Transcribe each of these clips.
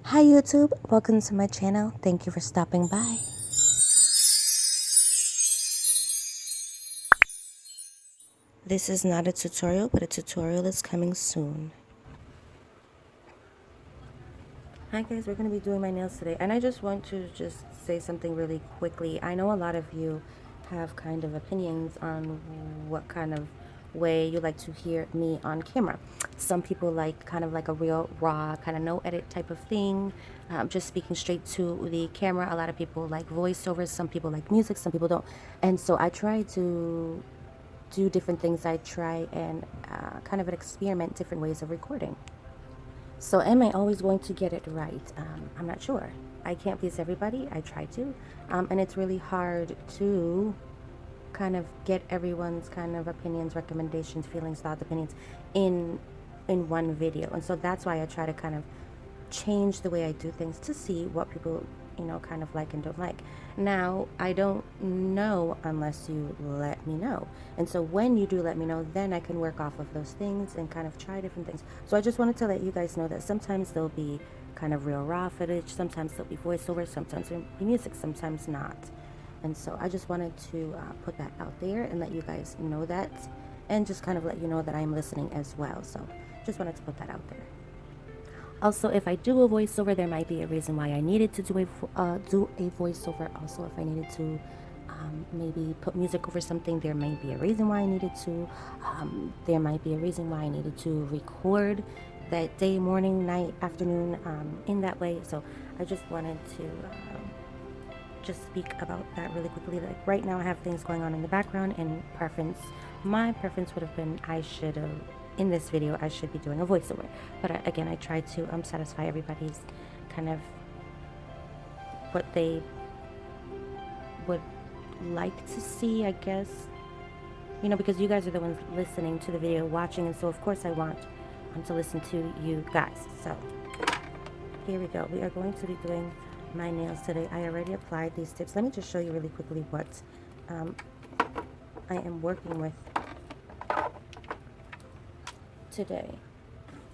Hi YouTube, welcome to my channel. Thank you for stopping by. This is not a tutorial, but a tutorial is coming soon. Hi guys, we're going to be doing my nails today, and I just want to say something really quickly. I know a lot of you have kind of opinions on what kind of way you like to hear me on camera. Some people like kind of like a real raw, kind of no edit type of thing, just speaking straight to the camera. A lot of people like voiceovers, some people like music, some people don't. And so I try to do different things. I try and kind of experiment different ways of recording. So am I always going to get it right? I'm not sure. I can't please everybody. I try to. And it's really hard to kind of get everyone's kind of opinions, recommendations, feelings, thoughts, opinions in one video. And so that's why I try to kind of change the way I do things to see what people, kind of like and don't like. Now, I don't know unless you let me know. And so when you do let me know, then I can work off of those things and kind of try different things. So I just wanted to let you guys know that sometimes there'll be kind of real raw footage, sometimes there'll be voiceover, sometimes there'll be music, sometimes not. And so I just wanted to put that out there and let you guys know that, and just kind of let you know that I'm listening as well. So just wanted to put that out there. Also, if I do a voiceover, there might be a reason why I needed to do a voiceover. Also, if I needed to maybe put music over something, there may be a reason why I needed to. There might be a reason why I needed to record that day, morning, night, afternoon, in that way. So I just wanted to just speak about that really quickly. Like right now I have things going on in the background, and my preference would have been in this video I should be doing a voiceover, but again I try to satisfy everybody's kind of what they would like to see, I guess, because you guys are the ones listening to the video, watching, and so of course I want to listen to you guys. So here we go. We are going to be doing my nails today. I already applied these tips. Let me just show you really quickly what I am working with today.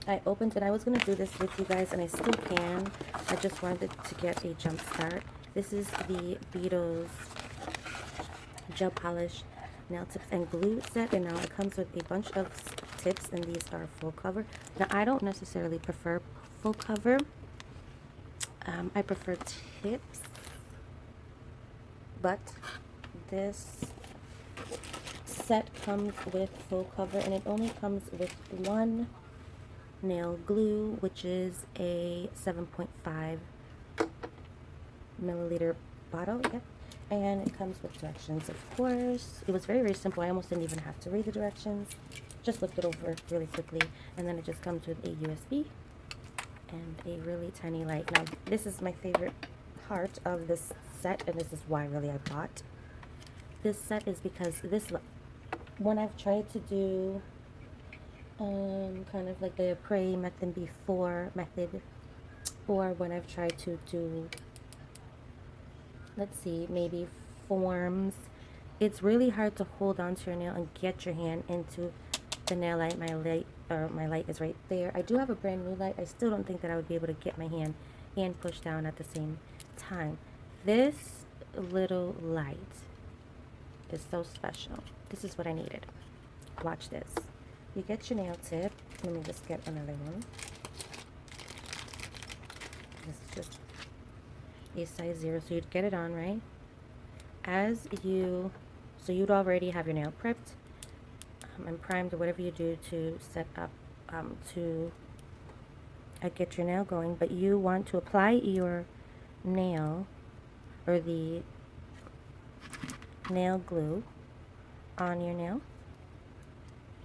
I opened it. I was going to do this with you guys, and I still can. I just wanted to get a jump start. This is the BEETLES Gel Polish Nail Tips and Glue Set, and now it comes with a bunch of tips, and these are full cover. Now, I don't necessarily prefer full cover. I prefer tips, but this set comes with full cover, and it only comes with one nail glue, which is a 7.5 milliliter bottle. Yep. And it comes with directions, of course. It was very, very simple. I almost didn't even have to read the directions. Just looked it over really quickly. And then it just comes with a USB and a really tiny light. Now, this is my favorite part of this set, and this is why really I bought this set, is because when I've tried to do kind of like the pray method before method, or when I've tried to do, let's see, maybe forms, it's really hard to hold on to your nail and get your hand into the nail light. My light is right there. I do have a brand new light. I still don't think that I would be able to get my hand and push down at the same time. This little light is so special. This is what I needed. Watch this. You get your nail tip. Let me just get another one. This is just a size 0, so you'd get it on, right? So you'd already have your nail prepped and primed, or whatever you do to set up to get your nail going, but you want to apply your nail, or the nail glue, on your nail,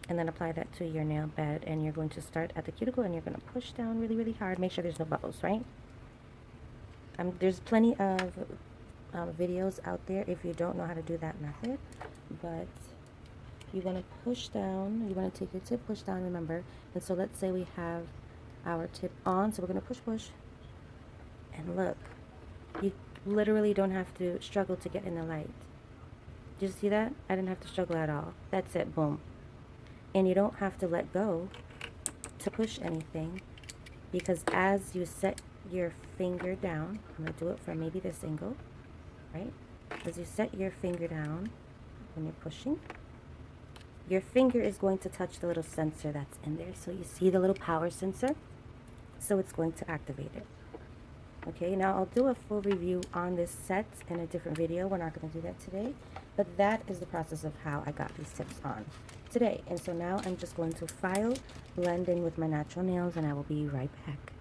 and then apply that to your nail bed, and you're going to start at the cuticle, and you're going to push down really, really hard. Make sure there's no bubbles, right? There's plenty of videos out there if you don't know how to do that method, but you want to push down. You want to take your tip, push down, remember. And so let's say we have our tip on, so we're going to push, and look, you literally don't have to struggle to get in the light. Did you see that? I didn't have to struggle at all. That's it, boom. And you don't have to let go to push anything, because as you set your finger down, I'm going to do it from maybe this angle, right? As you set your finger down when you're pushing, your finger is going to touch the little sensor that's in there. So you see the little power sensor? So it's going to activate it. Okay, now I'll do a full review on this set in a different video. We're not going to do that today, but that is the process of how I got these tips on today. And so now I'm just going to file, blend in with my natural nails, and I will be right back.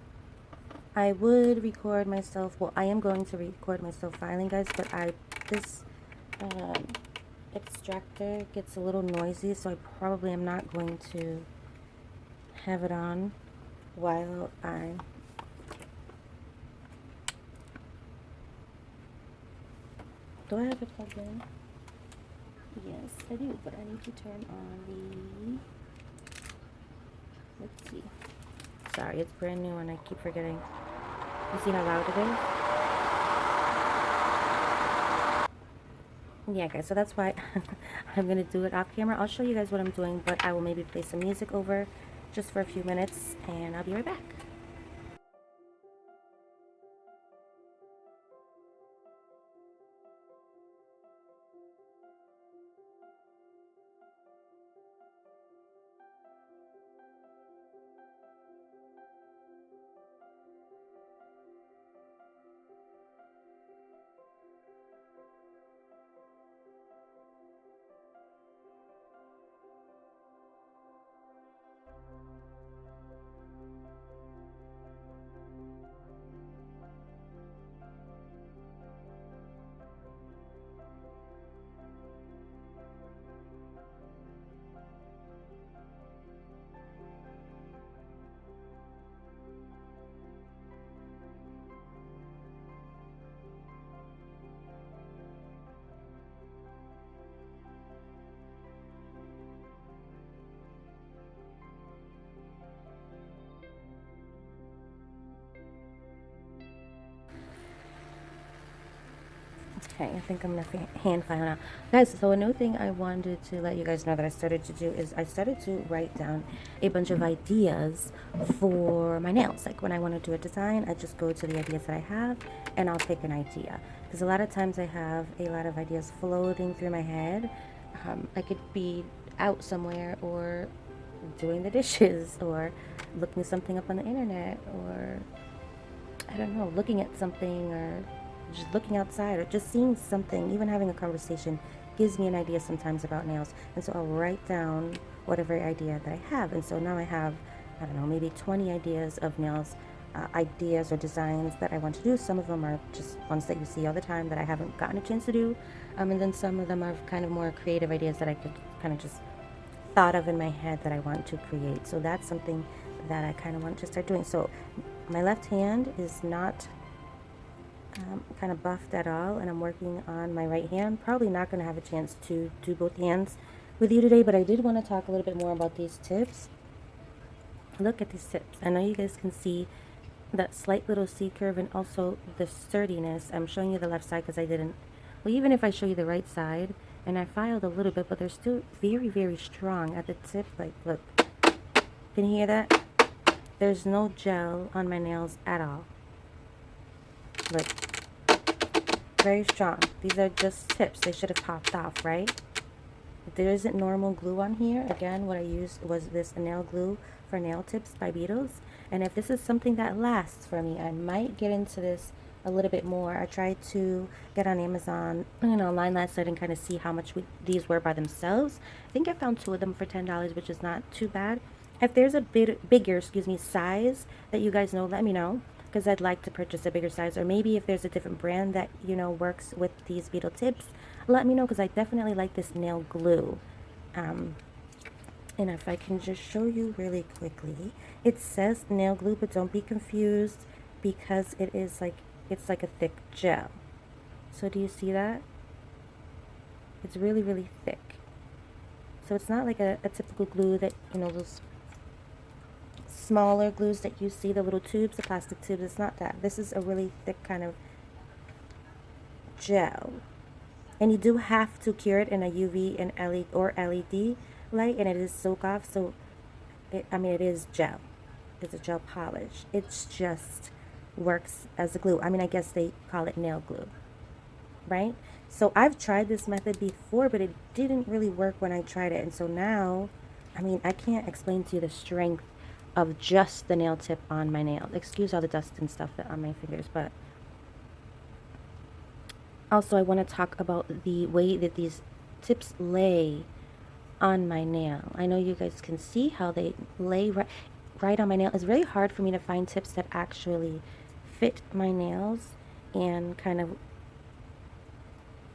I would record myself, well, I am going to record myself filing, guys, but this extractor gets a little noisy, so I probably am not going to have it on while I do I have it plugged in? Yes, I do, but I need to turn on the, let's see. Sorry, it's brand new and I keep forgetting. You see how loud it is? Yeah, guys, so that's why I'm going to do it off camera. I'll show you guys what I'm doing, but I will maybe play some music over just for a few minutes, and I'll be right back. Okay, I think I'm gonna hand file now. Guys, so another thing I wanted to let you guys know that I started to do is I started to write down a bunch of ideas for my nails. Like when I want to do a design, I just go to the ideas that I have and I'll pick an idea. Because a lot of times I have a lot of ideas floating through my head. I could be out somewhere or doing the dishes or looking something up on the internet or I don't know, looking at something or just looking outside or just seeing something, even having a conversation gives me an idea sometimes about nails. And so I'll write down whatever idea that I have. And so now I have, I don't know, maybe 20 ideas of nails, ideas or designs that I want to do. Some of them are just ones that you see all the time that I haven't gotten a chance to do. And then some of them are kind of more creative ideas that I could kind of just thought of in my head that I want to create. So that's something that I kind of want to start doing. So my left hand is not kind of buffed at all, and I'm working on my right hand. Probably not going to have a chance to do both hands with you today, but I did want to talk a little bit more about these tips. Look at these tips. I know you guys can see that slight little C curve and also the sturdiness. I'm showing you the left side because I didn't, well, even if I show you the right side, and I filed a little bit, but they're still very, very strong at the tip. Like, look, can you hear that? There's no gel on my nails at all. Look, very strong. These are just tips. They should have popped off, right? If there isn't normal glue on here, again, what I used was this nail glue for nail tips by Beetles. And if this is something that lasts for me, I might get into this a little bit more. I tried to get on Amazon and online last night and kind of see how much these were by themselves. I think I found 2 of them for $10, which is not too bad. If there's a bigger, size that you guys know, let me know, because I'd like to purchase a bigger size. Or maybe if there's a different brand that, works with these Beetle tips, let me know, because I definitely like this nail glue. And if I can just show you really quickly, it says nail glue, but don't be confused because it is like, it's like a thick gel. So do you see that? It's really, really thick. So it's not like a typical glue that, those smaller glues that you see, the little tubes, the plastic tubes. It's not that. This is a really thick kind of gel. And you do have to cure it in a UV and LED or LED light, and it is soak off. So, it is gel. It's a gel polish. It's just works as a glue. I mean, I guess they call it nail glue, right? So I've tried this method before, but it didn't really work when I tried it. And so now, I mean, I can't explain to you the strength of just the nail tip on my nail. Excuse all the dust and stuff that on my fingers, but also I want to talk about the way that these tips lay on my nail. I know you guys can see how they lay right on my nail. It's really hard for me to find tips that actually fit my nails and kind of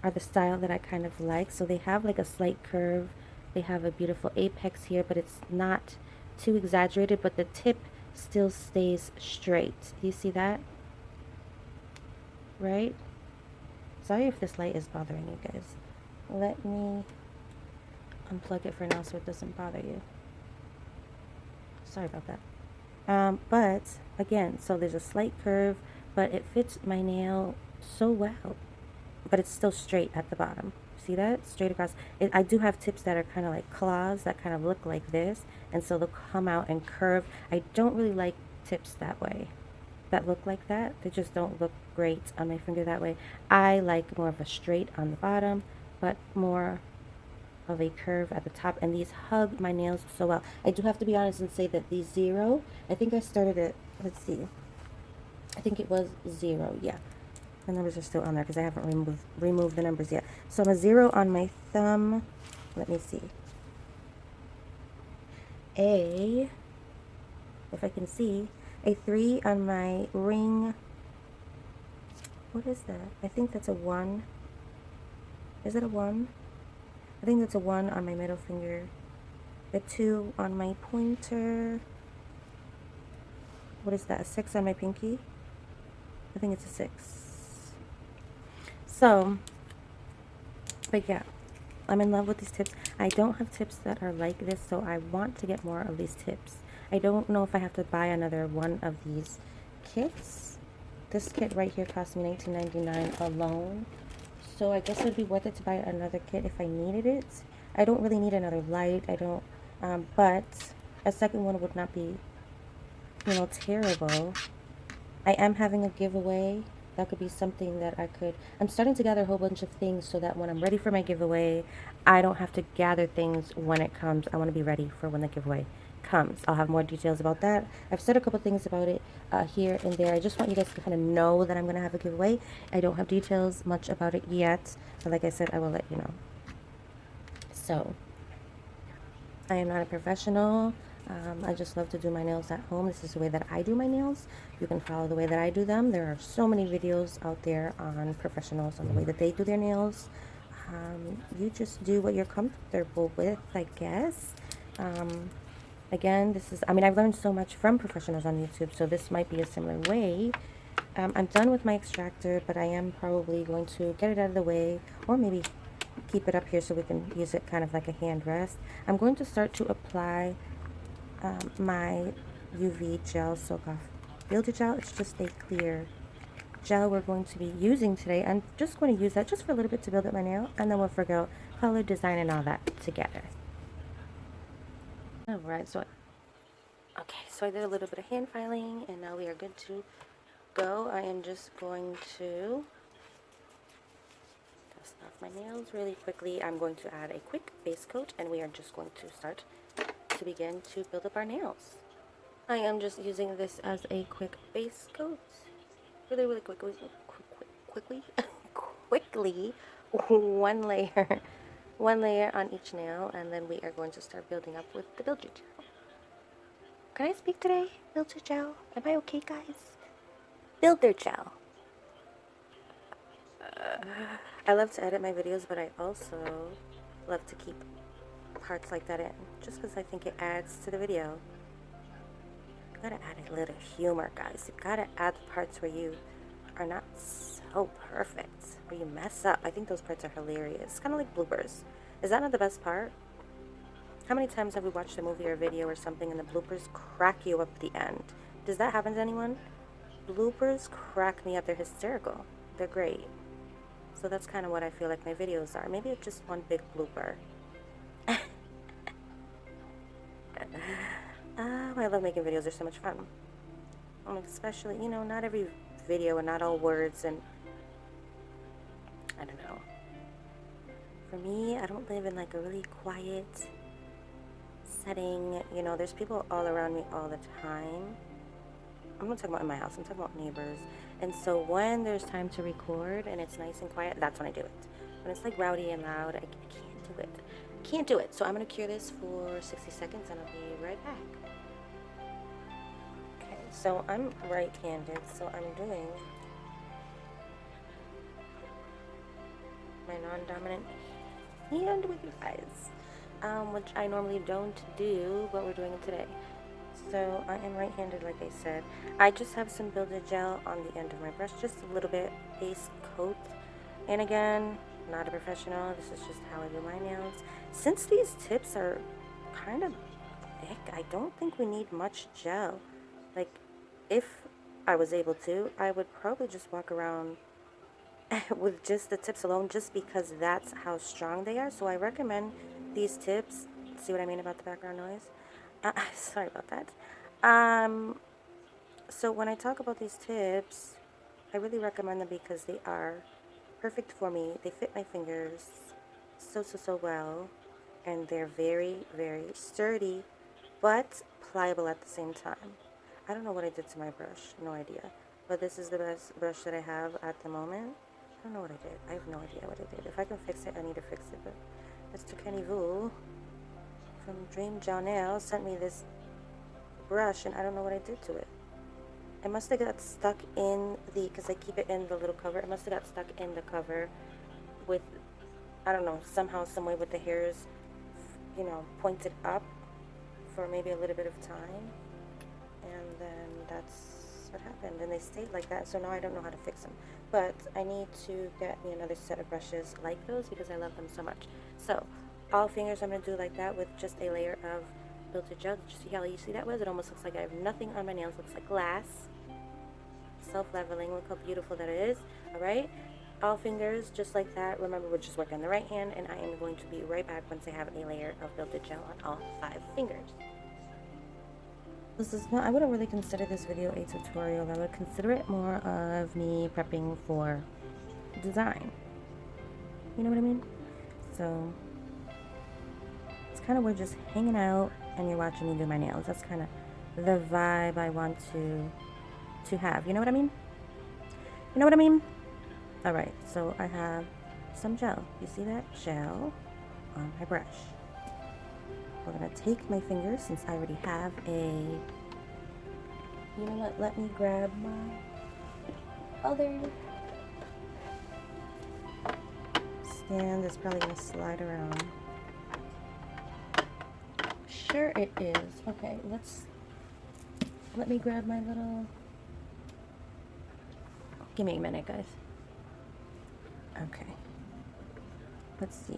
are the style that I kind of like. So they have like a slight curve. They have a beautiful apex here, but it's not too exaggerated, but the tip still stays straight. You see that? Right? Sorry if this light is bothering you guys. Let me unplug it for now so it doesn't bother you. Sorry about that. But again, so there's a slight curve, but it fits my nail so well. But it's still straight at the bottom. See that? Straight across. I do have tips that are kind of like claws that kind of look like this, and so they'll come out and curve. I don't really like tips that way, that look like that. They just don't look great on my finger that way. I like more of a straight on the bottom, but more of a curve at the top, and these hug my nails so well. I do have to be honest and say that the 0, I think I started at, let's see, I think it was 0, yeah. The numbers are still on there because I haven't removed the numbers yet. So I'm a 0 on my thumb. Let me see. If I can see, a 3 on my ring. What is that? I think that's a 1. Is it a 1? I think that's a 1 on my middle finger. A 2 on my pointer. What is that? A 6 on my pinky? I think it's a 6. So, but yeah, I'm in love with these tips. I don't have tips that are like this, so I want to get more of these tips. I don't know if I have to buy another one of these kits. This kit right here cost me $19.99 alone. So I guess it'd be worth it to buy another kit if I needed it. I don't really need another light. I don't, but a second one would not be, you know, terrible. I am having a giveaway. That could be something that I could, I'm starting to gather a whole bunch of things so that when I'm ready for my giveaway, I don't have to gather things when it comes. I want to be ready for when the giveaway comes. I'll have more details about that. I've said a couple things about it here and there. I just want you guys to kind of know that I'm going to have a giveaway. I don't have details much about it yet, but like I said, I will let you know. So, I am not a professional. I just love to do my nails at home. This is the way that I do my nails. You can follow the way that I do them. There are so many videos out there on professionals on the way that they do their nails. You just do what you're comfortable with, I guess. Again, this is, I mean, I've learned so much from professionals on YouTube, so this might be a similar way. I'm done with my extractor, but I am probably going to get it out of the way, or maybe keep it up here so we can use it kind of like a hand rest. I'm going to start to apply my UV gel soak off builder gel. It's just a clear gel we're going to be using today. I'm just going to use that just for a little bit to build up my nail, and then we'll figure out color, design, and all that together. Alright, so I did a little bit of hand filing, and now we are good to go. I am just going to dust off my nails really quickly. I'm going to add a quick base coat, and we are just going to start to begin to build up our nails. I am just using this as a quick base coat, really quickly, quickly, one layer on each nail, and then we are going to start building up with the builder gel. Can I speak today? Builder gel? Am I okay, guys? Builder gel. I love to edit my videos, but I also love to keep parts like that in, just because I think it adds to the video. You gotta add a little humor, guys. You gotta add the parts where you are not so perfect, where you mess up. I think those parts are hilarious. It's kind of like bloopers. Is that not the best part? How many times have we watched a movie or a video or something and the bloopers crack you up at the end? Does that happen to anyone? Bloopers crack me up. They're hysterical. They're great. So that's kind of what I feel like my videos are. Maybe it's just one big blooper. Oh, I love making videos. They're so much fun. especially, you know, not every video and not all words, and I don't know. For me, I don't live in like a really quiet setting. You know, there's people all around me all the time. I'm not talking about in my house, I'm talking about neighbors. And so when there's time to record and it's nice and quiet, that's when I do it. When it's like rowdy and loud, I can't do it. Can't do it. So I'm going to cure this for 60 seconds and I'll be right back. Okay, so I'm right-handed, so I'm doing my non-dominant hand with you guys, which I normally don't do, but we're doing it today. So I am right-handed, like I said. I just have some Build-A gel on the end of my brush, just a little bit base coat. And again, not a professional, this is just how I do my nails. Since these tips are kind of thick, I don't think we need much gel. Like, if I was able to, I would probably just walk around with just the tips alone, just because that's how strong they are. So I recommend these tips. See what I mean about the background noise? Sorry about that. So when I talk about these tips, I really recommend them because they are perfect for me. They fit my fingers so well, and they're very, very sturdy, but pliable at the same time. I don't know what I did to my brush, no idea. But this is the best brush that I have at the moment. I don't know what I did. I have no idea what I did. If I can fix it, I need to fix it. But Mr. Kenny Vu from Dream Gel Nails sent me this brush, and I don't know what I did to it. It must have got stuck in the, because I keep it in the little cover, it must have got stuck in the cover with, I don't know, somehow, some way with the hairs, you know, pointed up for maybe a little bit of time. And then that's what happened. And they stayed like that, so now I don't know how to fix them. But I need to get me another set of brushes like those because I love them so much. So, all fingers I'm going to do like that with just a layer of Build-A gel. Did you see how easy that was? It almost looks like I have nothing on my nails. It looks like glass. Self-leveling. Look how beautiful that is. Alright? All fingers just like that. Remember, we're just working on the right hand, and I am going to be right back once I have a layer of Build-A gel on all 5 fingers. This is not, I wouldn't really consider this video a tutorial. I would consider it more of me prepping for design. You know what I mean? So, it's kind of, we're just hanging out and you're watching me do my nails. That's kind of the vibe I want to have. You know what I mean? You know what I mean? Alright, so I have some gel. You see that? Gel on my brush. We're going to take my fingers, since I already have a, you know what, let me grab my other stand. It's probably going to slide around. Sure it is. Okay, let me grab my little, give me a minute, guys. Okay, let's see.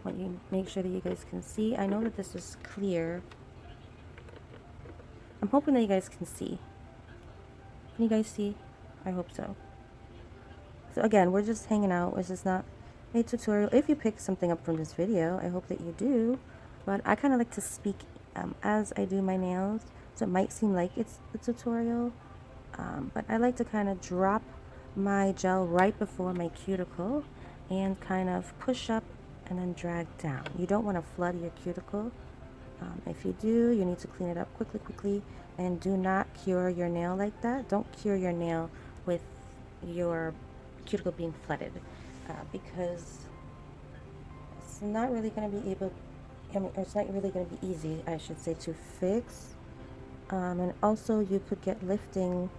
Want you make sure that you guys can see. I know that this is clear. I'm hoping that you guys can see. Can you guys see? I hope so. So again, we're just hanging out. This is not a tutorial. If you pick something up from this video, I hope that you do. But I kind of like to speak as I do my nails, so it might seem like it's a tutorial. But I like to kind of drop my gel right before my cuticle and kind of push up and then drag down. You don't want to flood your cuticle. If you do, you need to clean it up quickly, and do not cure your nail like that. Don't cure your nail with your cuticle being flooded, because it's not really going to be able, it's not really going to be easy, I should say, to fix. And also you could get lifting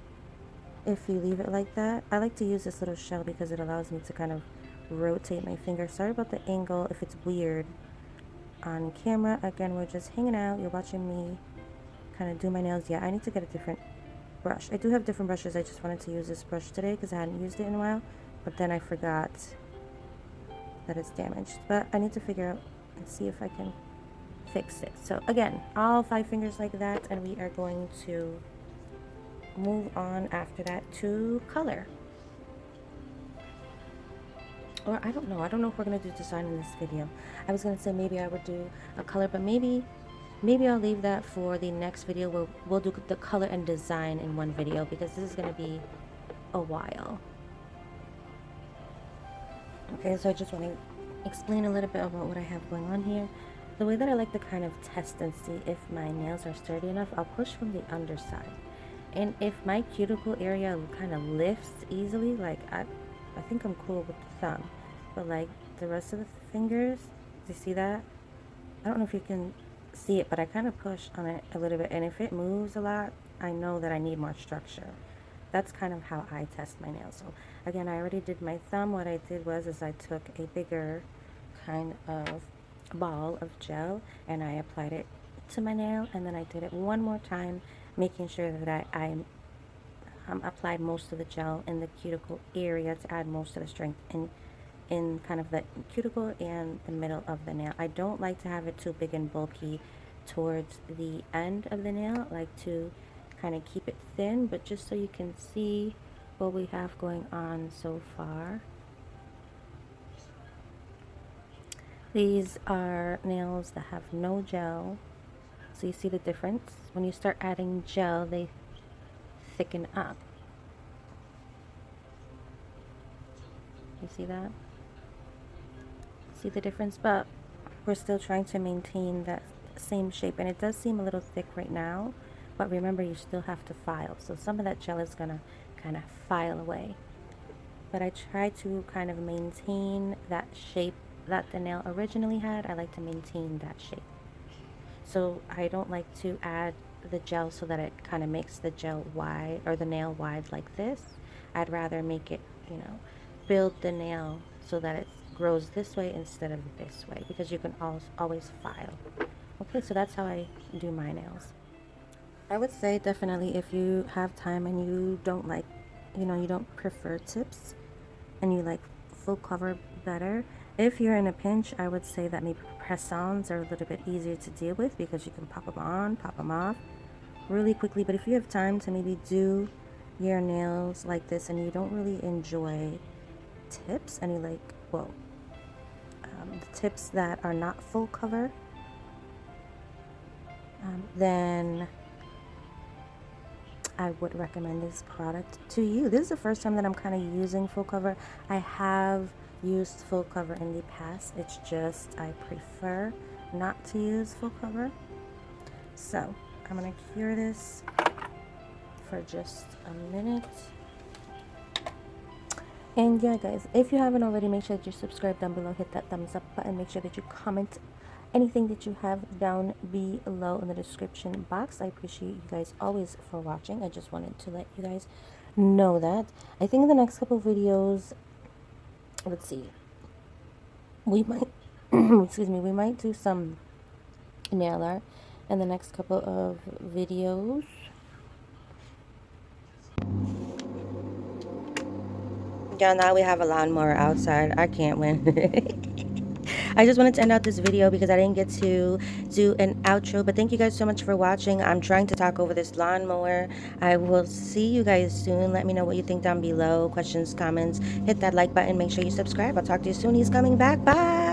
if you leave it like that. I like to use this little shell because it allows me to kind of rotate my finger. Sorry about the angle if it's weird on camera. Again, we're just hanging out. You're watching me kind of do my nails. Yeah, I need to get a different brush. I do have different brushes. I just wanted to use this brush today because I hadn't used it in a while, but then I forgot that it's damaged. But I need to figure out and see if I can fix it. So again, all 5 fingers like that, and we are going to move on after that to color. Or I don't know if we're going to do design in this video. I was going to say maybe I would do a color, but maybe Maybe I'll leave that for the next video where we'll do the color and design in one video, because this is going to be a while. Okay, so I just want to explain a little bit about what I have going on here. The way that I like to kind of test and see if my nails are sturdy enough, I'll push from the underside. And if my cuticle area kind of lifts easily, like I think I'm cool with the thumb. But like the rest of the fingers, do you see that? I don't know if you can see it, but I kind of push on it a little bit. And if it moves a lot, I know that I need more structure. That's kind of how I test my nails. So again, I already did my thumb. What I did was I took a bigger kind of ball of gel and I applied it to my nail, and then I did it one more time, making sure that I applied most of the gel in the cuticle area to add most of the strength in kind of the cuticle and the middle of the nail. I don't like to have it too big and bulky towards the end of the nail. I like to kind of keep it thin, but just so you can see what we have going on so far. These are nails that have no gel, so you see the difference. When you start adding gel, they thicken up. You see that? See the difference? But we're still trying to maintain that same shape, and it does seem a little thick right now, but remember, you still have to file, so some of that gel is gonna kind of file away. But I try to kind of maintain that shape that the nail originally had. I like to maintain that shape, so I don't like to add the gel so that it kind of makes the gel wide or the nail wide like this. I'd rather make it, you know, build the nail so that it grows this way instead of this way, because you can always file. Okay, so that's how I do my nails. I would say definitely, if you have time and you don't like, you know, you don't prefer tips and you like full cover better, if you're in a pinch, I would say that maybe press-ons are a little bit easier to deal with, because you can pop them on, pop them off really quickly. But if you have time to maybe do your nails like this and you don't really enjoy tips and you like, well, the tips that are not full cover, then I would recommend this product to you. This is the first time that I'm kind of using full cover. I have used full cover in the past. It's just I prefer not to use full cover. So I'm gonna cure this for just a minute. And yeah, guys, if you haven't already, make sure that you subscribe down below, hit that thumbs up button, make sure that you comment anything that you have down below in the description box. I appreciate you guys always for watching. I just wanted to let you guys know that. I think in the next couple of videos, let's see, we might excuse me, we might do some nail art in the next couple of videos. Yeah, now we have a lawnmower outside. I can't win. I just wanted to end out this video because I didn't get to do an outro, but thank you guys so much for watching. I'm trying to talk over this lawnmower. I will see you guys soon. Let me know what you think down below. Questions, comments, hit that like button. Make sure you subscribe. I'll talk to you soon. He's coming back. Bye.